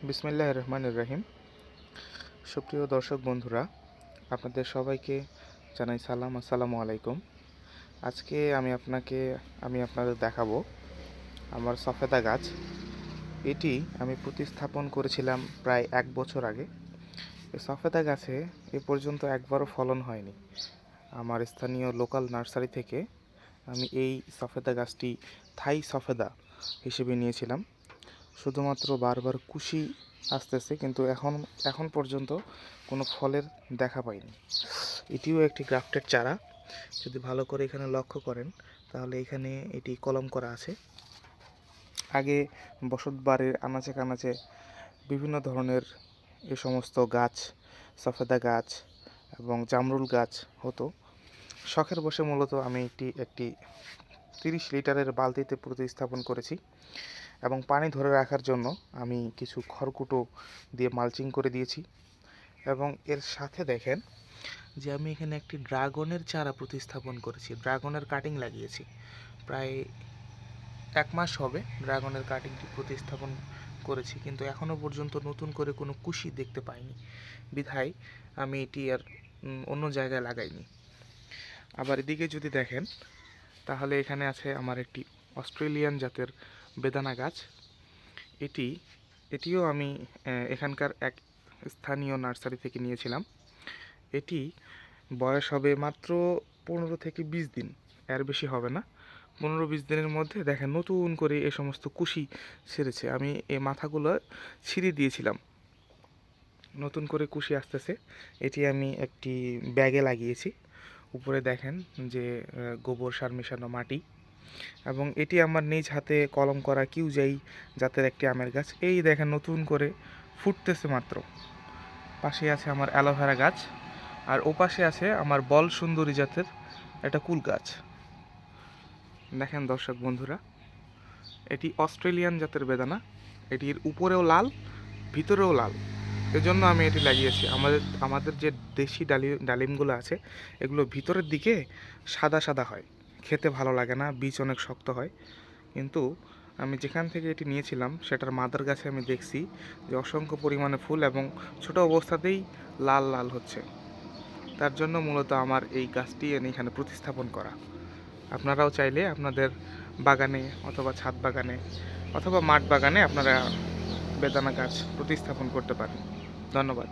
বিসমিল্লাহির রহমানির রহিম। সুপ্রিয় দর্শক বন্ধুরা, আপনাদের সবাইকে জানাই সালাম, আসসালামু আলাইকুম। আজকে আমি আপনাদের দেখাবো আমার সফেদা গাছ। এটি আমি প্রতিস্থাপন করেছিলাম প্রায় 1 বছর আগে। এই সফেদা গাছে এ পর্যন্ত একবারও ফলন হয়নি। আমার স্থানীয় লোকাল নার্সারি থেকে আমি এই সফেদা গাছটি থাই সফেদা হিসেবে নিয়েছিলাম। শুধুমাত্র বারবার কুশি আসতেছে, কিন্তু এখন পর্যন্ত কোনো ফলের দেখা পাইনি। এটিও একটি গ্রাফটেড চারা। যদি ভালো করে এখানে লক্ষ্য করেন তাহলে এখানে এটি কলম করা আছে। আগে বসতবাড়ির আনাচে কানাচে বিভিন্ন ধরনের এ সমস্ত গাছ, সফেদা গাছ এবং জামরুল গাছ হতো। শখের বশে মূলত আমি একটি 30 লিটারের বালতিতে প্রতিস্থাপন করেছি এবং পানি ধরে রাখার জন্য আমি কিছু খড়কুটো দিয়ে মালচিং করে দিয়েছি। এবং এর সাথে দেখেন যে আমি এখানে একটি ড্রাগনের চারা প্রতিস্থাপন করেছি, ড্রাগনের কাটিং লাগিয়েছি। প্রায় 1 মাস হবে ড্রাগনের কাটিংটি প্রতিস্থাপন করেছি, কিন্তু এখনও পর্যন্ত নতুন করে কোনো কুশি দেখতে পাইনি, বিধায় আমি এটি আর অন্য জায়গায় লাগাইনি। আবার এদিকে যদি দেখেন তাহলে এখানে আছে আমার একটি অস্ট্রেলিয়ান জাতের বেদানা গাছ। এটিও আমি এখানকার এক স্থানীয় নার্সারি থেকে নিয়েছিলাম। এটি বয়স হবে মাত্র 15 থেকে 20 দিন, এর বেশি হবে না। 15-20 দিনের মধ্যে দেখেন নতুন করে এ সমস্ত কুশি ছেড়েছে। আমি এই মাথাগুলো ছিঁড়ে দিয়েছিলাম, নতুন করে কুশি আসতেছে। এটি আমি একটি ব্যাগে লাগিয়েছি। উপরে দেখেন যে গোবর সার মেশানো মাটি, এবং এটি আমার নিজ হাতে কলম করা কিউজাই জাতের একটি আমের গাছ। এই দেখেন নতুন করে ফুটতেছে মাত্র। পাশে আছে আমার অ্যালোভেরা গাছ, আর ওপাশে আছে আমার বল সুন্দরী জাতের একটা কুল গাছ। দেখেন দর্শক বন্ধুরা, এটি অস্ট্রেলিয়ান জাতের বেদানা। এটির উপরেও লাল, ভিতরেও লাল। এজন্য আমি এটি লাগিয়েছি। আমাদের যে দেশি ডালিমগুলো আছে এগুলো ভিতরের দিকে সাদা সাদা হয়, খেতে ভালো লাগে না, বীজ অনেক শক্ত হয়। কিন্তু আমি যেখান থেকে এটি নিয়েছিলাম সেটার মাদার গাছে আমি দেখছি যে অসংখ্য পরিমাণে ফুল এবং ছোট অবস্থাতেই লাল লাল হচ্ছে। তার জন্য মূলত আমার এই গাছটি এনে এখানে প্রতিস্থাপন করা। আপনারাও চাইলে আপনাদের বাগানে অথবা ছাদ বাগানে অথবা মাঠ বাগানে আপনারা বেদানা গাছ প্রতিস্থাপন করতে পারেন। ধন্যবাদ।